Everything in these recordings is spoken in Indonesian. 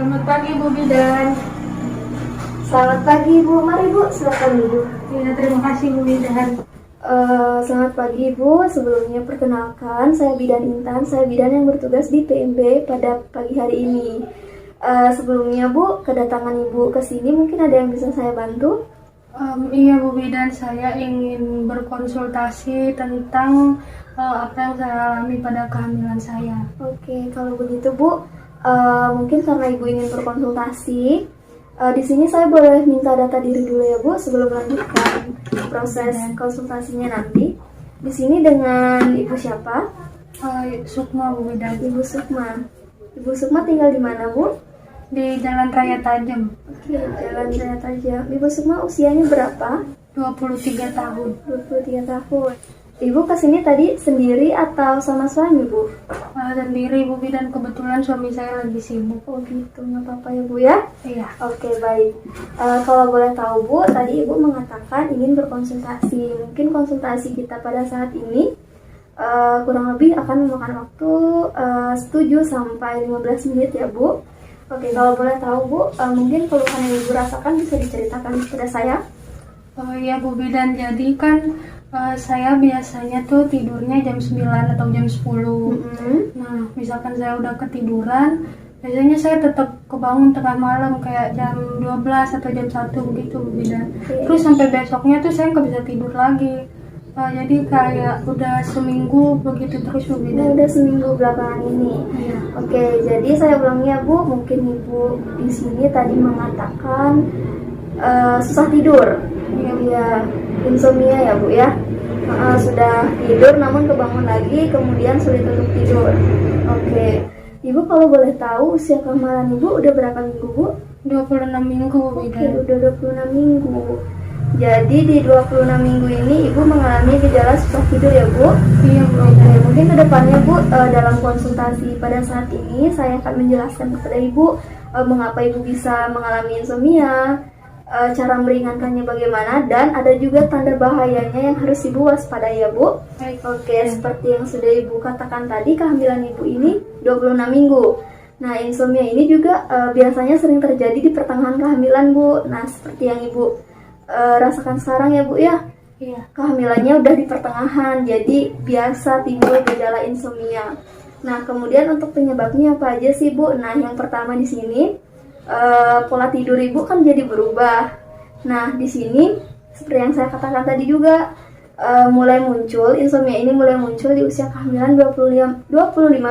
Selamat pagi Bu Bidan. Selamat pagi Bu, mari Bu, silakan duduk. Ya, terima kasih Bu Bidan. Selamat pagi Bu, sebelumnya perkenalkan saya Bidan Intan, saya bidan yang bertugas di PMB pada pagi hari ini. Sebelumnya Bu, kedatangan Ibu ke sini mungkin ada yang bisa saya bantu? Iya Bu Bidan, saya ingin berkonsultasi tentang apa yang saya alami pada kehamilan saya. Oke, kalau begitu Bu, mungkin karena Ibu ingin berkonsultasi, di sini saya boleh minta data diri dulu ya Bu sebelum melanjutkan proses konsultasinya nanti. Di sini dengan Ibu siapa? Sukma Bu Bidan. Ibu Sukma. Ibu Sukma tinggal di mana Bu? Di Jalan Raya Tajam. Oke, Jalan Raya Tajam. Ibu Sukma usianya berapa? 23 tahun. 23 tahun. Ibu kesini tadi sendiri atau sama suami Bu? Sendiri Bu Bidan, kebetulan suami saya lagi sibuk. Oh gitu, nggak apa-apa ya Bu ya? Iya. Oke, baik. Kalau boleh tahu Bu, tadi Ibu mengatakan ingin berkonsultasi. Mungkin konsultasi kita pada saat ini kurang lebih akan memakan waktu 7-15 menit ya Bu. Oke, kalau boleh tahu Bu, mungkin keluhan yang Ibu rasakan bisa diceritakan kepada saya? Oh iya Bu Bidan, jadi kan saya biasanya tuh tidurnya jam 9 atau jam 10. Nah, misalkan saya udah ketiduran, biasanya saya tetap kebangun tengah malam kayak jam 12 atau jam 1 begitu Bu Bidan. Terus sampai besoknya tuh saya nggak bisa tidur lagi. Jadi kayak udah seminggu begitu terus Bu Bidan. Udah seminggu belakangan ini. Iya. Oke, jadi saya ulangi ya Bu, mungkin Ibu di sini tadi mengatakan susah tidur. Iya, insomnia ya Bu ya. Sudah tidur namun kebangun lagi, kemudian sulit untuk tidur. Oke. Ibu kalau boleh tahu usia kehamilan Ibu udah berapa minggu Bu? 26 minggu Bu Oke, Bidan. udah 26 minggu. Jadi di 26 minggu ini Ibu mengalami gejala susah tidur ya Bu? Iya Bu Oke, Bidan. mungkin kedepannya Bu dalam konsultasi pada saat ini saya akan menjelaskan kepada Ibu mengapa Ibu bisa mengalami insomnia, cara meringankannya bagaimana, dan ada juga tanda bahayanya yang harus Ibu waspadai ya Bu. Baik. Oke, seperti yang sudah Ibu katakan tadi, kehamilan Ibu ini 26 minggu. Nah, insomnia ini juga biasanya sering terjadi di pertengahan kehamilan Bu. Nah, seperti yang Ibu rasakan sekarang ya Bu ya. Iya. Kehamilannya udah di pertengahan, jadi biasa timbul gejala insomnia. Nah, kemudian untuk penyebabnya apa aja sih Bu? Nah, yang pertama di sini pola tidur Ibu kan jadi berubah. Nah, di sini seperti yang saya katakan tadi juga mulai muncul insomnia ini mulai muncul di usia kehamilan 25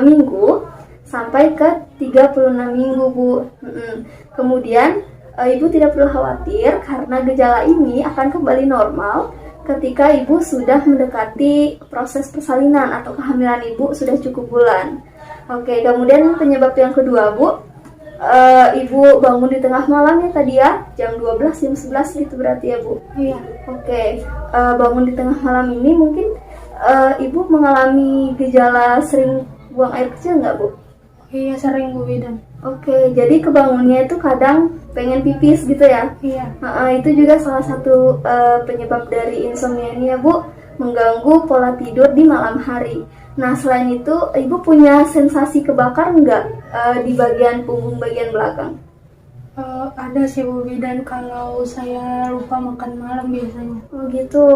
minggu sampai ke 36 minggu Bu. Kemudian Ibu tidak perlu khawatir karena gejala ini akan kembali normal ketika Ibu sudah mendekati proses persalinan atau kehamilan Ibu sudah cukup bulan. Oke, kemudian penyebab yang kedua Bu, Ibu bangun di tengah malam ya tadi ya, jam 12, jam 11 gitu berarti ya Bu? Iya. Oke, bangun di tengah malam ini mungkin Ibu mengalami gejala sering buang air kecil nggak Bu? Iya, sering Bu Bidan. Oke, jadi kebangunnya itu kadang pengen pipis gitu ya? Iya. Itu juga salah satu penyebab dari insomnia ini ya Bu, mengganggu pola tidur di malam hari. Nah, selain itu, Ibu punya sensasi kebakar nggak di bagian punggung bagian belakang? Ada sih Bu Bidan kalau saya lupa makan malam biasanya. Oh gitu.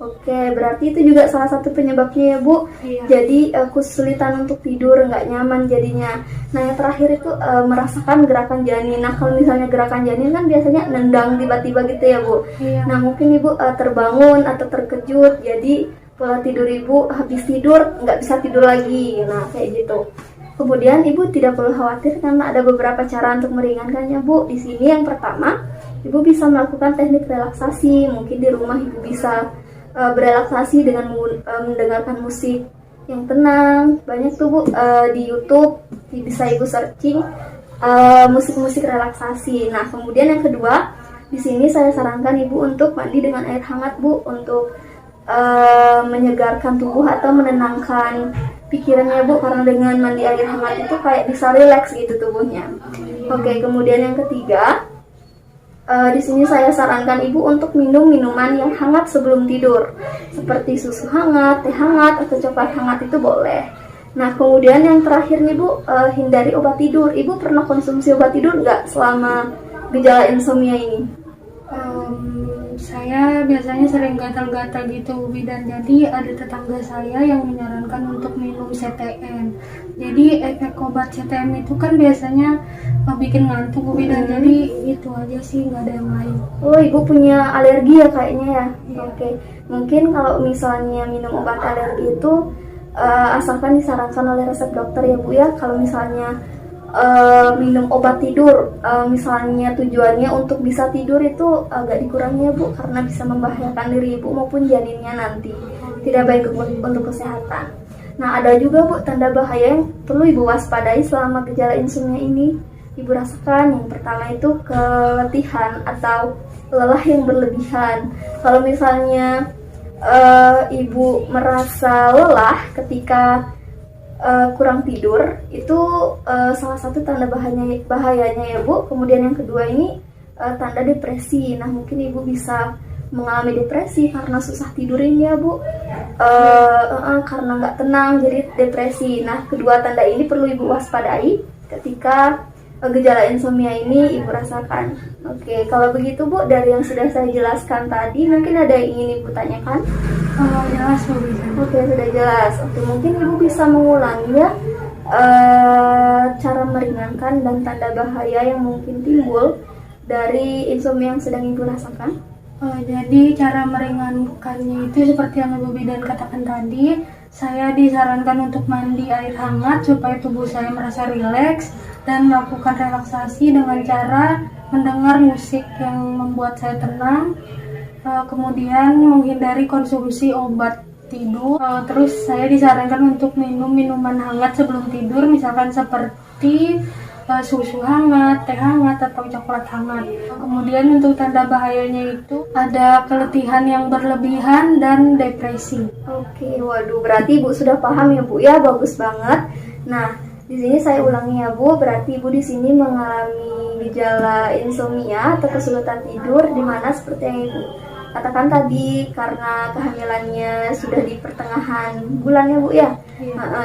Oke, berarti itu juga salah satu penyebabnya ya Bu. Iya. Jadi kesulitan untuk tidur, nggak nyaman jadinya. Nah, yang terakhir itu merasakan gerakan janin. Nah, kalau misalnya gerakan janin kan biasanya nendang tiba-tiba gitu ya Bu. Iya. Nah, mungkin Ibu terbangun atau terkejut, jadi pola tidur Ibu habis tidur nggak bisa tidur lagi. Nah, kayak gitu. Kemudian Ibu tidak perlu khawatir karena ada beberapa cara untuk meringankannya Bu. Di sini yang pertama, Ibu bisa melakukan teknik relaksasi. Mungkin di rumah Ibu bisa berelaksasi dengan mendengarkan musik yang tenang. Banyak tuh Bu di YouTube bisa Ibu searching musik-musik relaksasi. Nah, kemudian yang kedua, di sini saya sarankan Ibu untuk mandi dengan air hangat Bu, untuk menyegarkan tubuh atau menenangkan pikirannya Bu, karena dengan mandi air hangat itu kayak bisa rileks gitu tubuhnya. Oke, kemudian yang ketiga, di sini saya sarankan Ibu untuk minum minuman yang hangat sebelum tidur, seperti susu hangat, teh hangat, atau coklat hangat itu boleh. Nah, kemudian yang terakhir nih Bu, hindari obat tidur. Ibu pernah konsumsi obat tidur nggak selama gejala insomnia ini? Saya biasanya sering gatal-gatal gitu Bu Bidan, jadi ada tetangga saya yang menyarankan untuk minum CTM. Jadi efek obat CTM itu kan biasanya bikin ngantuk Bu Bidan, jadi itu aja sih, nggak ada yang lain. Oh, Ibu punya alergi ya kayaknya ya? Iya. Oke, mungkin kalau misalnya minum obat alergi itu asalkan disarankan oleh resep dokter ya Bu ya. Kalau misalnya minum obat tidur, misalnya tujuannya untuk bisa tidur itu agak dikurangi ya Bu, karena bisa membahayakan diri Ibu maupun janinnya nanti. Tidak baik untuk kesehatan. Nah, ada juga Bu tanda bahaya yang perlu Ibu waspadai selama gejala insomnia ini. Ibu rasakan yang pertama itu keletihan atau lelah yang berlebihan. Kalau misalnya Ibu merasa lelah ketika kurang tidur, itu salah satu tanda bahayanya ya Bu. Kemudian yang kedua ini tanda depresi. Nah, mungkin Ibu bisa mengalami depresi karena susah tidur ini ya Bu, karena nggak tenang jadi depresi. Nah, kedua tanda ini perlu Ibu waspadai ketika gejala insomnia ini Ibu rasakan. Oke, kalau begitu Bu, dari yang sudah saya jelaskan tadi, mungkin ada yang ingin Ibu tanyakan? Jelas Bu Bidan. Oke, sudah jelas. Oke, mungkin Ibu bisa mengulangi ya cara meringankan dan tanda bahaya yang mungkin timbul dari insomnia yang sedang Ibu rasakan. Jadi cara meringankannya itu seperti yang Ibu Bidan katakan tadi, saya disarankan untuk mandi air hangat supaya tubuh saya merasa rileks dan melakukan relaksasi dengan cara mendengar musik yang membuat saya tenang. Kemudian menghindari konsumsi obat tidur. Terus saya disarankan untuk minum minuman hangat sebelum tidur, misalkan seperti susu hangat, teh hangat, atau coklat hangat. Kemudian untuk tanda bahayanya itu ada keletihan yang berlebihan dan depresi. Oke, waduh, berarti Ibu sudah paham ya Bu ya, bagus banget. Nah, di sini saya ulangi ya Bu, berarti Ibu di sini mengalami gejala insomnia atau kesulitan tidur, di mana seperti yang Ibu katakan tadi karena kehamilannya sudah di pertengahan bulan ya Bu ya.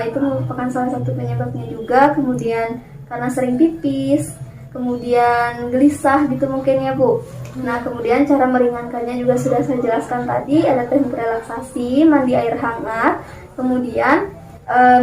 Itu merupakan salah satu penyebabnya juga. Kemudian karena sering pipis, kemudian gelisah gitu mungkin ya Bu. Nah, kemudian cara meringankannya juga sudah saya jelaskan tadi, ada teknik relaksasi, mandi air hangat, kemudian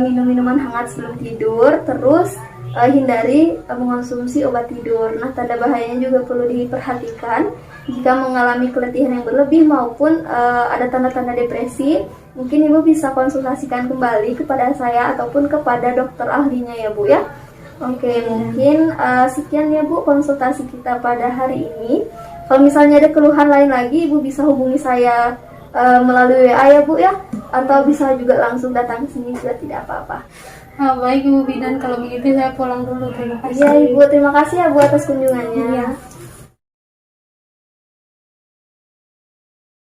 minum minuman hangat sebelum tidur, terus hindari mengonsumsi obat tidur. Nah, tanda bahayanya juga perlu diperhatikan. Jika mengalami keletihan yang berlebih maupun ada tanda-tanda depresi, mungkin Ibu bisa konsultasikan kembali kepada saya ataupun kepada dokter ahlinya ya Bu ya. Oke, mungkin sekian ya Bu konsultasi kita pada hari ini. Kalau misalnya ada keluhan lain lagi, Ibu bisa hubungi saya melalui WA ya Bu ya, atau bisa juga langsung datang ke sini juga tidak apa-apa. Baik Ibu Bidan, kalau begitu saya pulang dulu. Terima kasih. Iya Ibu, terima kasih ya Bu atas kunjungannya. Iya.